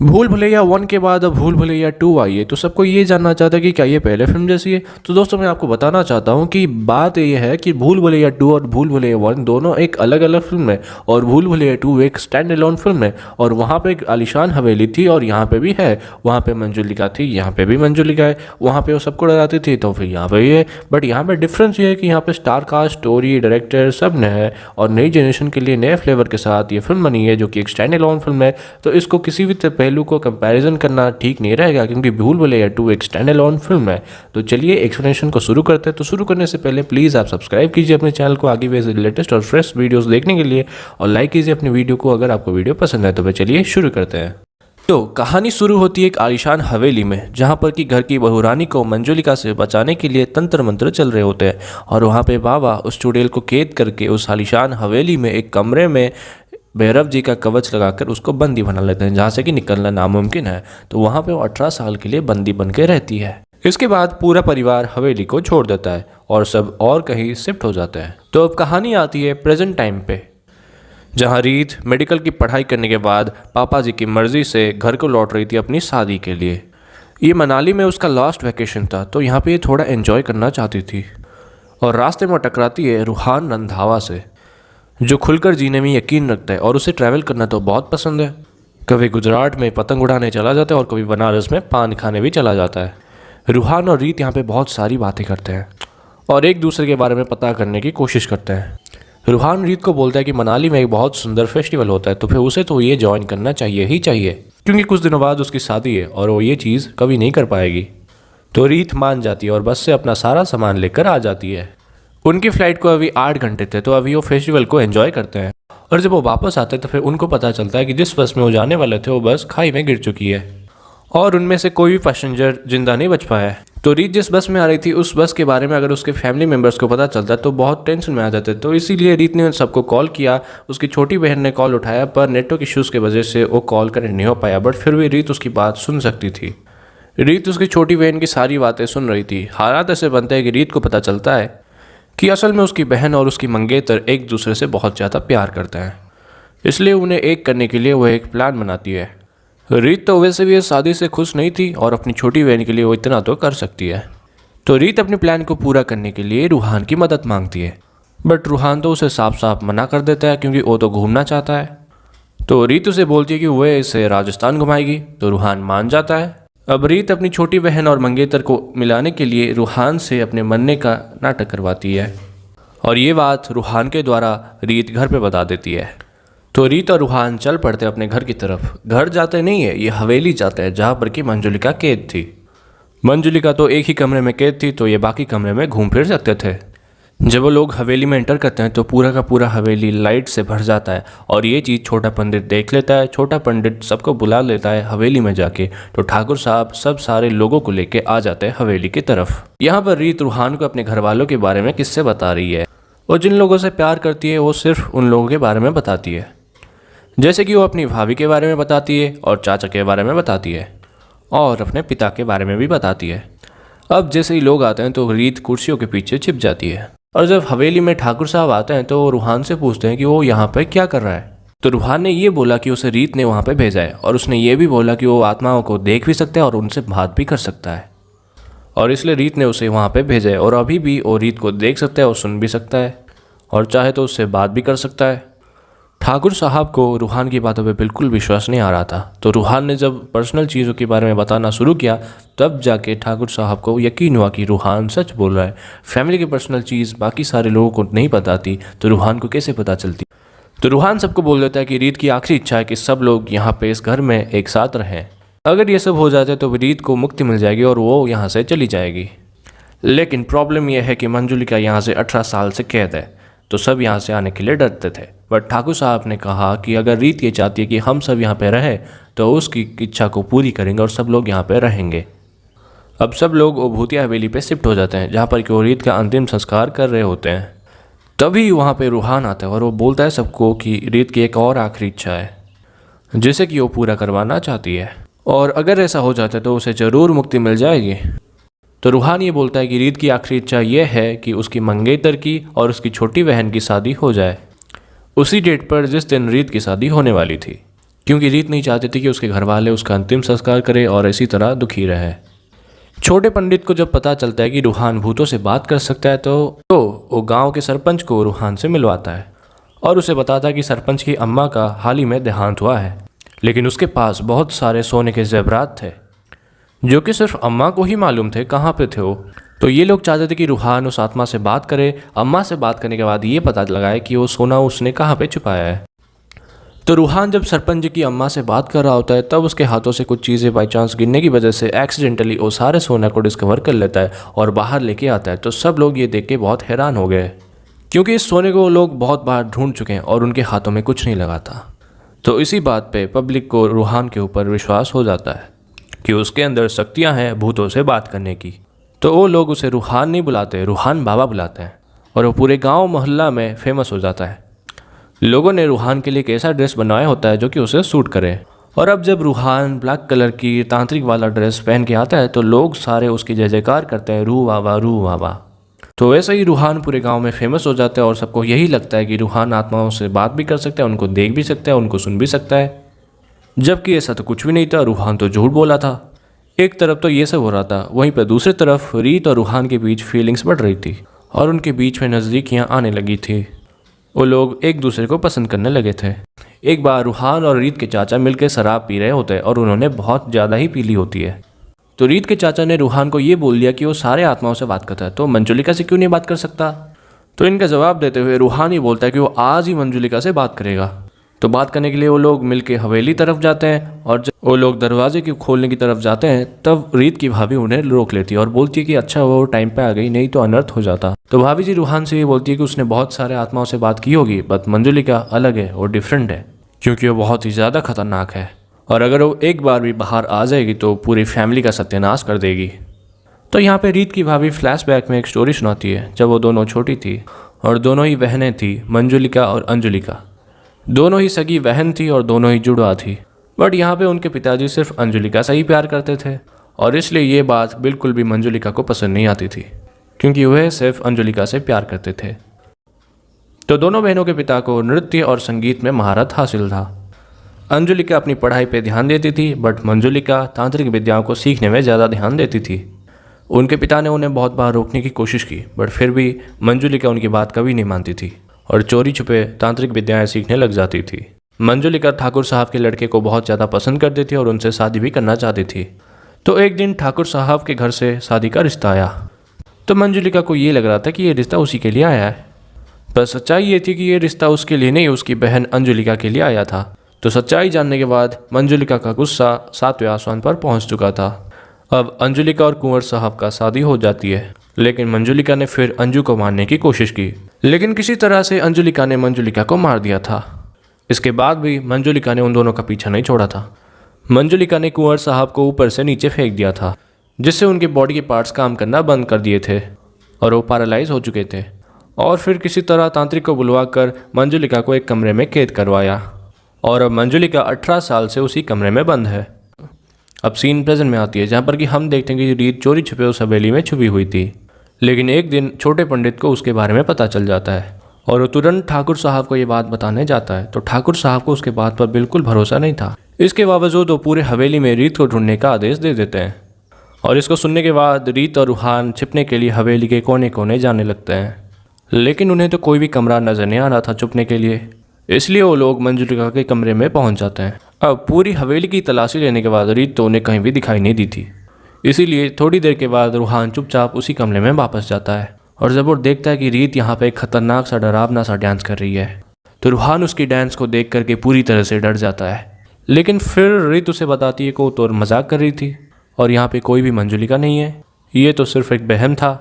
भूल भुलैया 1 के बाद अब भूल भुलैया 2 आई है, तो सबको ये जानना चाहता है कि क्या ये पहले फिल्म जैसी है। तो दोस्तों मैं आपको बताना चाहता हूँ कि बात ये है कि भूल भुलैया 2 और भूल भुलैया 1 दोनों एक अलग अलग फिल्म है, और भूल भुलैया 2 एक स्टैंड अलोन फिल्म है। और वहाँ पे एक आलीशान हवेली थी और यहाँ पे भी है। वहाँ पे मंजुलिका थी, यहाँ पे भी मंजुलिका है। वहाँ पे वो सबको डराती थी, तो फिर यहाँ पे ये है। बट यहाँ पे डिफरेंस ये है कि यहाँ पे स्टार कास्ट, स्टोरी, डायरेक्टर सब नए है और नई जनरेशन के लिए नए फ्लेवर के साथ ये फिल्म बनी है, जो कि एक स्टैंड अलोन फिल्म है। तो इसको किसी भी पहलू को कंपैरिजन करना ठीक नहीं रहेगा, क्योंकि भूल भुलैया 2 एक स्टैंड अलोन फिल्म है। तो चलिए एक्सप्लेनेशन को शुरू करते हैं। तो शुरू करने से पहले प्लीज़ आप सब्सक्राइब कीजिए अपने चैनल को आगे भी लेटेस्ट और फ्रेश वीडियोस देखने के लिए, और लाइक कीजिए अपनी वीडियो को अगर आपको वीडियो पसंद है। तो फिर चलिए शुरू करते हैं। तो कहानी शुरू होती है एक आलीशान हवेली में, जहाँ पर कि घर की बहुरानी को मंजुलिका से बचाने के लिए तंत्र मंत्र चल रहे होते हैं। और वहाँ पे बाबा उस चुड़ैल को कैद करके उस आलीशान हवेली में एक कमरे में भैरव जी का कवच लगाकर उसको बंदी बना लेते हैं, जहाँ से कि निकलना नामुमकिन है। तो वहाँ पे वो 18 साल के लिए बंदी बन के रहती है। इसके बाद पूरा परिवार हवेली को छोड़ देता है और सब और कहीं शिफ्ट हो जाते हैं। तो अब कहानी आती है प्रेजेंट टाइम पे, जहाँ रीत मेडिकल की पढ़ाई करने के बाद पापा जी की मर्जी से घर को लौट रही थी अपनी शादी के लिए। ये मनाली में उसका लास्ट वैकेशन था, तो यहाँ पे ये थोड़ा एंजॉय करना चाहती थी। और रास्ते में टकराती है रूहान रंधावा से, जो खुलकर जीने में यकीन रखता है और उसे ट्रैवल करना तो बहुत पसंद है। कभी गुजरात में पतंग उड़ाने चला जाता है और कभी बनारस में पान खाने भी चला जाता है। रूहान और रीत यहाँ पे बहुत सारी बातें करते हैं और एक दूसरे के बारे में पता करने की कोशिश करते हैं। रूहान रीत को बोलता है कि मनाली में एक बहुत सुंदर फेस्टिवल होता है, तो फिर उसे तो ये ज्वाइन करना चाहिए ही चाहिए, क्योंकि कुछ दिनों बाद उसकी शादी है और वो ये चीज़ कभी नहीं कर पाएगी। तो रीत मान जाती है और बस से अपना सारा सामान लेकर आ जाती है। उनकी फ़्लाइट को अभी 8 घंटे थे, तो अभी वो फेस्टिवल को एंजॉय करते हैं। और जब वो वापस आते हैं तो फिर उनको पता चलता है कि जिस बस में वो जाने वाले थे वो बस खाई में गिर चुकी है और उनमें से कोई भी पैसेंजर जिंदा नहीं बच पाया है। तो रीत जिस बस में आ रही थी उस बस के बारे में अगर उसके फैमिली मेम्बर्स को पता चलता तो बहुत टेंशन में आ जाते। तो इसीलिए रीत ने सबको कॉल किया। उसकी छोटी बहन ने कॉल उठाया, पर नेटवर्क इश्यूज़ की वजह से वो कॉल कनेक्ट नहीं हो पाया। बट फिर भी रीत उसकी बात सुन सकती थी। रीत उसकी छोटी बहन की सारी बातें सुन रही थी। हालात ऐसे बनते हैं कि रीत को पता चलता है कि असल में उसकी बहन और उसकी मंगेतर एक दूसरे से बहुत ज़्यादा प्यार करते हैं, इसलिए उन्हें एक करने के लिए वह एक प्लान बनाती है। रीत तो वैसे भी इस शादी से खुश नहीं थी और अपनी छोटी बहन के लिए वो इतना तो कर सकती है। तो रीत अपने प्लान को पूरा करने के लिए रूहान की मदद मांगती है, बट रूहान तो उसे साफ साफ मना कर देता है, क्योंकि वो तो घूमना चाहता है। तो रीत उसे बोलती है कि वह इसे राजस्थान घुमाएगी, तो रूहान मान जाता है। अब रीत अपनी छोटी बहन और मंगेतर को मिलाने के लिए रूहान से अपने मरने का नाटक करवाती है, और ये बात रूहान के द्वारा रीत घर पे बता देती है। तो रीत और रूहान चल पड़ते अपने घर की तरफ। घर जाते नहीं है, ये हवेली जाते हैं, जहाँ पर कि मंजुलिका कैद थी। मंजुलिका तो एक ही कमरे में कैद थी, तो ये बाकी कमरे में घूम फिर सकते थे। जब वो लोग हवेली में एंटर करते हैं तो पूरा का पूरा हवेली लाइट से भर जाता है, और ये चीज़ छोटा पंडित देख लेता है। छोटा पंडित सबको बुला लेता है हवेली में जाके। तो ठाकुर साहब सब सारे लोगों को लेके आ जाते हैं हवेली की तरफ। यहाँ पर रीत रूहान को अपने घर वालों के बारे में किस्से बता रही है, और जिन लोगों से प्यार करती है वो सिर्फ उन लोगों के बारे में बताती है। जैसे कि वो अपनी भाभी के बारे में बताती है और चाचा के बारे में बताती है और अपने पिता के बारे में भी बताती है। अब जैसे ही लोग आते हैं तो रीत कुर्सियों के पीछे छिप जाती है, और जब हवेली में ठाकुर साहब आते हैं तो वो रूहान से पूछते हैं कि वो यहाँ पे क्या कर रहा है। तो रूहान ने ये बोला कि उसे रीत ने वहाँ पे भेजा है, और उसने ये भी बोला कि वो आत्माओं को देख भी सकता है और उनसे बात भी कर सकता है, और इसलिए रीत ने उसे वहाँ पे भेजा है। और अभी भी वो रीत को देख सकता है और सुन भी सकता है, और चाहे तो उससे बात भी कर सकता है। ठाकुर साहब को रूहान की बातों पे बिल्कुल विश्वास नहीं आ रहा था। तो रूहान ने जब पर्सनल चीज़ों के बारे में बताना शुरू किया, तब जाके ठाकुर साहब को यकीन हुआ कि रूहान सच बोल रहा है। फैमिली की पर्सनल चीज़ बाकी सारे लोगों को नहीं पता थी, तो रूहान को कैसे पता चलती। तो रूहान सबको बोल देता है कि रीत की आखिरी इच्छा है कि सब लोग यहाँ पे इस घर में एक साथ रहें। अगर ये सब हो जाता है तो रीत को मुक्ति मिल जाएगी और वो यहाँ से चली जाएगी। लेकिन प्रॉब्लम यह है कि मंजुलिका यहाँ से 18 साल से कैद है, तो सब यहाँ से आने के लिए डरते थे। बट ठाकुर साहब ने कहा कि अगर रीत ये चाहती है कि हम सब यहाँ पे रहें, तो उसकी इच्छा को पूरी करेंगे और सब लोग यहाँ पे रहेंगे। अब सब लोग वो भूतिया हवेली पे शिफ्ट हो जाते हैं, जहाँ पर कि वो रीत का अंतिम संस्कार कर रहे होते हैं। तभी वहाँ पे रूहान आता है और वो बोलता है सबको कि रीत की एक और आखिरी इच्छा है, जिसे कि वो पूरा करवाना चाहती है, और अगर ऐसा हो जाता है तो उसे ज़रूर मुक्ति मिल जाएगी। तो रूहान ये बोलता है कि रीत की आखिरी इच्छा यह है कि उसकी मंगेतर की और उसकी छोटी बहन की शादी हो जाए, उसी डेट पर जिस दिन रीत की शादी होने वाली थी। क्योंकि रीत नहीं चाहती थी कि उसके घर वाले उसका अंतिम संस्कार करें और इसी तरह दुखी रहे। छोटे पंडित को जब पता चलता है कि रूहान भूतों से बात कर सकता है तो वो गांव के सरपंच को रूहान से मिलवाता है और उसे बताता है कि सरपंच की अम्मा का हाल ही में देहांत हुआ है, लेकिन उसके पास बहुत सारे सोने के जेवरात थे जो कि सिर्फ अम्मा को ही मालूम थे कहाँ पे थे वो। तो ये लोग चाहते थे कि रूहान उस आत्मा से बात करे। अम्मा से बात करने के बाद ये पता लगाए कि वो सोना उसने कहाँ पे छुपाया है। तो रूहान जब सरपंच जी की अम्मा से बात कर रहा होता है तब उसके हाथों से कुछ चीज़ें बाई चांस गिरने की वजह से एक्सीडेंटली वो सारे सोना को डिस्कवर कर लेता है और बाहर लेके आता है। तो सब लोग ये देख के बहुत हैरान हो गए क्योंकि इस सोने को लोग बहुत बार ढूंढ चुके हैं और उनके हाथों में कुछ नहीं लगाता। तो इसी बात पे पब्लिक को रूहान के ऊपर विश्वास हो जाता है कि उसके अंदर शक्तियाँ हैं भूतों से बात करने की। तो वो लोग उसे रूहान नहीं बुलाते, रूहान बाबा बुलाते हैं और वो पूरे गाँव मोहल्ला में फेमस हो जाता है। लोगों ने रूहान के लिए एक ऐसा ड्रेस बनवाया होता है जो कि उसे सूट करे और अब जब रूहान ब्लैक कलर की तांत्रिक वाला ड्रेस पहन के आता है तो लोग सारे उसकी जय जयकार करते हैं, रू वाह रू वाह वाह। तो वैसे ही रूहान पूरे गांव में फेमस हो जाता है और सबको यही लगता है कि रूहान आत्माओं से बात भी कर सकता है, उनको देख भी सकता है, उनको सुन भी सकता है, जबकि ऐसा तो कुछ भी नहीं था। रूहान तो झूठ बोला था। एक तरफ तो ये सब हो रहा था, वहीं पर दूसरी तरफ रीत और रूहान के बीच फीलिंग्स बढ़ रही थी और उनके बीच में नज़दीकियाँ आने लगी थी। वो लोग एक दूसरे को पसंद करने लगे थे। एक बार रूहान और रीत के चाचा मिलकर शराब पी रहे होते हैं और उन्होंने बहुत ज़्यादा ही पी ली होती है। तो रीत के चाचा ने रूहान को ये बोल दिया कि वो सारे आत्माओं से बात करता है, तो मंजुलिका से क्यों नहीं बात कर सकता। तो इनका जवाब देते हुए रूहान ही बोलता है कि वो आज ही मंजुलिका से बात करेगा। तो बात करने के लिए वो लोग मिलके हवेली तरफ जाते हैं और जब वो लोग दरवाजे की खोलने की तरफ जाते हैं तब रीत की भाभी उन्हें रोक लेती है और बोलती है कि अच्छा वो टाइम पे आ गई, नहीं तो अनर्थ हो जाता। तो भाभी जी रूहान से ये बोलती है कि उसने बहुत सारे आत्माओं से बात की होगी, बट मंजुलिका अलग है और डिफरेंट है क्योंकि वो बहुत ही ज़्यादा खतरनाक है और अगर वो एक बार भी बाहर आ जाएगी तो पूरी फैमिली का सत्यानाश कर देगी। तो यहाँ पे रीत की भाभी फ्लैशबैक में एक स्टोरी सुनाती है जब वो दोनों छोटी थी और दोनों ही बहनें थी, मंजुलिका और अंजुलिका। दोनों ही सगी बहन थी और दोनों ही जुड़वा थी, बट यहाँ पे उनके पिताजी सिर्फ अंजुलिका से ही प्यार करते थे और इसलिए ये बात बिल्कुल भी मंजुलिका को पसंद नहीं आती थी क्योंकि वह सिर्फ अंजुलिका से प्यार करते थे। तो दोनों बहनों के पिता को नृत्य और संगीत में महारत हासिल था। अंजुलिका अपनी पढ़ाई पे ध्यान देती थी बट मंजुलिका तांत्रिक विद्याओं को सीखने में ज़्यादा ध्यान देती थी। उनके पिता ने उन्हें बहुत बार रोकने की कोशिश की बट फिर भी मंजुलिका उनकी बात कभी नहीं मानती थी और चोरी छुपे तांत्रिक विद्याएं सीखने लग जाती थी। मंजुलिका ठाकुर साहब के लड़के को बहुत ज़्यादा पसंद करती थी और उनसे शादी भी करना चाहती थी। तो एक दिन ठाकुर साहब के घर से शादी का रिश्ता आया। तो मंजुलिका को ये लग रहा था कि ये रिश्ता उसी के लिए आया है, पर सच्चाई ये थी कि ये रिश्ता उसके लिए नहीं, उसकी बहन अंजुलिका के लिए आया था। तो सच्चाई जानने के बाद मंजुलिका का गुस्सा 7वें आसमान पर पहुंच चुका था। अब अंजुलिका और कुंवर साहब का शादी हो जाती है, लेकिन मंजुलिका ने फिर अंजू को मारने की कोशिश की, लेकिन किसी तरह से अंजुलिका ने मंजुलिका को मार दिया था। इसके बाद भी मंजुलिका ने उन दोनों का पीछा नहीं छोड़ा था। मंजुलिका ने कुंवर साहब को ऊपर से नीचे फेंक दिया था जिससे उनके बॉडी के पार्ट्स काम करना बंद कर दिए थे और वो पैरालाइज हो चुके थे। और फिर किसी तरह तांत्रिक को बुलवाकर मंजुलिका को एक कमरे में कैद करवाया और अब मंजुलिका 18 साल से उसी कमरे में बंद है। अब सीन प्रेजेंट में आती है जहाँ पर कि हम देखते हैं कि रीत चोरी छुपे उस हवेली में छुपी हुई थी, लेकिन एक दिन छोटे पंडित को उसके बारे में पता चल जाता है और वो तुरंत ठाकुर साहब को ये बात बताने जाता है। तो ठाकुर साहब को उसके बात पर बिल्कुल भरोसा नहीं था। इसके बावजूद वो पूरे हवेली में रीत को ढूंढने का आदेश दे देते हैं और इसको सुनने के बाद रीत और रूहान छिपने के लिए हवेली के कोने कोने जाने लगते हैं, लेकिन उन्हें तो कोई भी कमरा नजर नहीं आ रहा था छुपने के लिए, इसलिए वो लोग मंजुलिका के कमरे में पहुंच जाते हैं। अब पूरी हवेली की तलाशी लेने के बाद रीत तो उन्हें कहीं भी दिखाई नहीं दी थी, इसीलिए थोड़ी देर के बाद रूहान चुपचाप उसी कमरे में वापस जाता है और जब वो देखता है कि रीत यहाँ पे एक खतरनाक सा डरावना सा डांस कर रही है तो रूहान उसकी डांस को देख करके पूरी तरह से डर जाता है। लेकिन फिर रीत उसे बताती है कि वो तो मजाक कर रही थी और यहाँ पे कोई भी मंजुलिका नहीं है, ये तो सिर्फ एक बहम था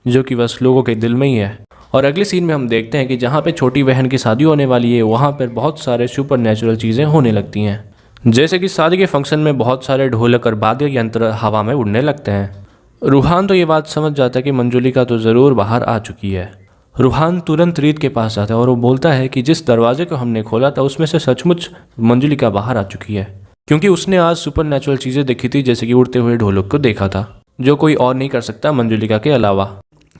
जो कि बस लोगों के दिल में ही है। और अगले सीन में हम देखते हैं कि जहाँ पे छोटी बहन की शादी होने वाली है वहाँ पर बहुत सारे सुपर नेचुरल चीज़ें होने लगती हैं, जैसे कि शादी के फंक्शन में बहुत सारे ढोलक और वाद्य यंत्र हवा में उड़ने लगते हैं। रूहान तो ये बात समझ जाता है कि मंजुलिका तो ज़रूर बाहर आ चुकी है। रूहान तुरंत रीत के पास जाता है और वो बोलता है कि जिस दरवाजे को हमने खोला था उसमें से सचमुच मंजुलिका बाहर आ चुकी है, क्योंकि उसने आज सुपर नेचुरल चीज़ें देखी थी, जैसे कि उड़ते हुए ढोलक को देखा था जो कोई और नहीं कर सकता मंजुलिका के अलावा।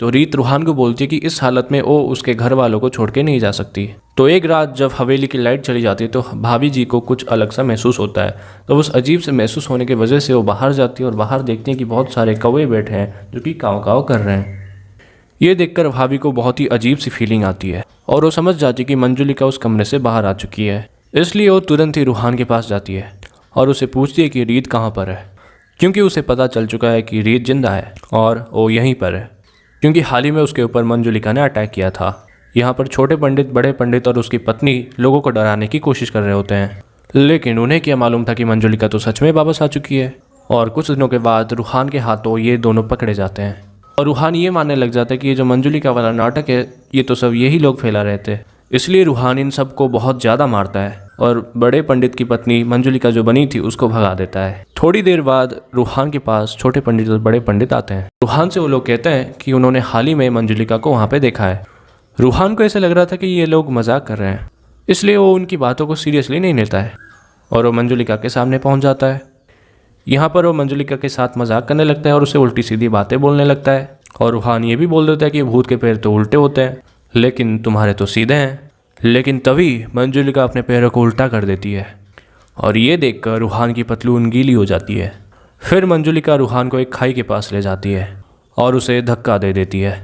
तो रीत रूहान को बोलती है कि इस हालत में वो उसके घर वालों को छोड़ के नहीं जा सकती। तो एक रात जब हवेली की लाइट चली जाती है तो भाभी जी को कुछ अलग सा महसूस होता है। तो उस अजीब से महसूस होने की वजह से वो बाहर जाती है और बाहर देखती हैं कि बहुत सारे कौवे बैठे हैं जो कि काव काव कर रहे हैं। ये देखकर भाभी को बहुत ही अजीब सी फीलिंग आती है और वो समझ जाती है कि मंजुलिका उस कमरे से बाहर आ चुकी है। इसलिए वो तुरंत ही रूहान के पास जाती है और उसे पूछती है कि रीत कहाँ पर है, क्योंकि उसे पता चल चुका है कि रीत जिंदा है और वो यहीं पर है, क्योंकि हाल ही में उसके ऊपर मंजुलिका ने अटैक किया था। यहाँ पर छोटे पंडित, बड़े पंडित और उसकी पत्नी लोगों को डराने की कोशिश कर रहे होते हैं, लेकिन उन्हें क्या मालूम था कि मंजुलिका तो सच में वापस आ चुकी है। और कुछ दिनों के बाद रूहान के हाथों ये दोनों पकड़े जाते हैं और रूहान ये मानने लग जाता है कि ये जो मंजुलिका वाला नाटक है ये तो सब यही लोग फैला रहे थे। इसलिए रूहान इन सबको बहुत ज़्यादा मारता है और बड़े पंडित की पत्नी मंजुलिका जो बनी थी उसको भगा देता है। थोड़ी देर बाद रूहान के पास छोटे पंडित और बड़े पंडित आते हैं। रूहान से वो लोग कहते हैं कि उन्होंने हाल ही में मंजुलिका को वहाँ पे देखा है। रूहान को ऐसे लग रहा था कि ये लोग मजाक कर रहे हैं, इसलिए वो उनकी बातों को सीरियसली नहीं लेता है और वो मंजुलिका के सामने पहुँच जाता है। यहाँ पर वो मंजुलिका के साथ मजाक करने लगता है और उसे उल्टी सीधी बातें बोलने लगता है और रूहान ये भी बोल देता है कि भूत के पैर तो उल्टे होते हैं लेकिन तुम्हारे तो सीधे हैं। लेकिन तभी मंजुलिका अपने पैरों को उल्टा कर देती है और ये देखकर रूहान की पतलून गीली हो जाती है। फिर मंजुलिका रूहान को एक खाई के पास ले जाती है और उसे धक्का दे देती है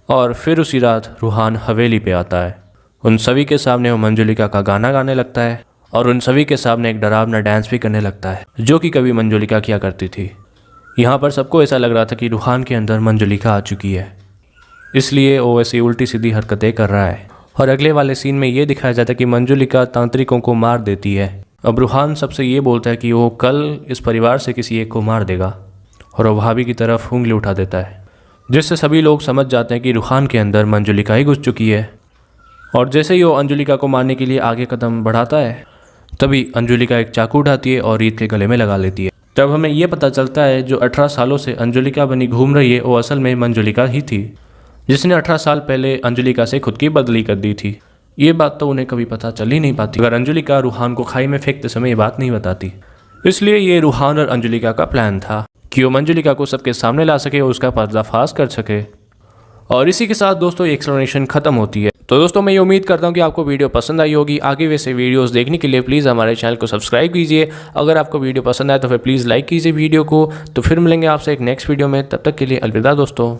और फिर उसी रात रूहान हवेली पे आता है। उन सभी के सामने वो मंजुलिका का गाना गाने लगता है और उन सभी के सामने एक डरावना डांस भी करने लगता है जो कि कभी मंजुलिका किया करती थी। यहाँ पर सबको ऐसा लग रहा था कि रूहान के अंदर मंजुलिका आ चुकी है, इसलिए वो ऐसी उल्टी सीधी हरकतें कर रहा है। और अगले वाले सीन में ये दिखाया जाता है कि मंजुलिका तांत्रिकों को मार देती है। अब रूहान सबसे ये बोलता है कि वो कल इस परिवार से किसी एक को मार देगा और वो भाभी की तरफ उंगली उठा देता है, जिससे सभी लोग समझ जाते हैं कि रूहान के अंदर मंजुलिका ही घुस चुकी है। और जैसे ही वो अंजुलिका को मारने के लिए आगे कदम बढ़ाता है तभी अंजुलिका एक चाकू उठाती है और रीत के गले में लगा लेती है। तब हमें यह पता चलता है जो 18 सालों से अंजुलिका बनी घूम रही है वो असल में मंजुलिका ही थी, जिसने 18 साल पहले अंजुलिका से खुद की बदली कर दी थी। ये बात तो उन्हें कभी पता चल ही नहीं पाती अगर अंजुलिका रूहान को खाई में फेंकते समय ये बात नहीं बताती। इसलिए ये रूहान और अंजुलिका का प्लान था कि वो मंजुलिका को सबके सामने ला सके और उसका पर्दाफाश कर सके। और इसी के साथ दोस्तों ये एक्सप्लेनेशन खत्म होती है। तो दोस्तों मैं ये उम्मीद करता हूँ कि आपको वीडियो पसंद आई होगी। आगे वैसे वीडियोस देखने के लिए प्लीज़ हमारे चैनल को सब्सक्राइब कीजिए। अगर आपको वीडियो पसंद आए तो फिर प्लीज़ लाइक कीजिए वीडियो को। तो फिर मिलेंगे आपसे एक नेक्स्ट वीडियो में, तब तक के लिए अलविदा दोस्तों।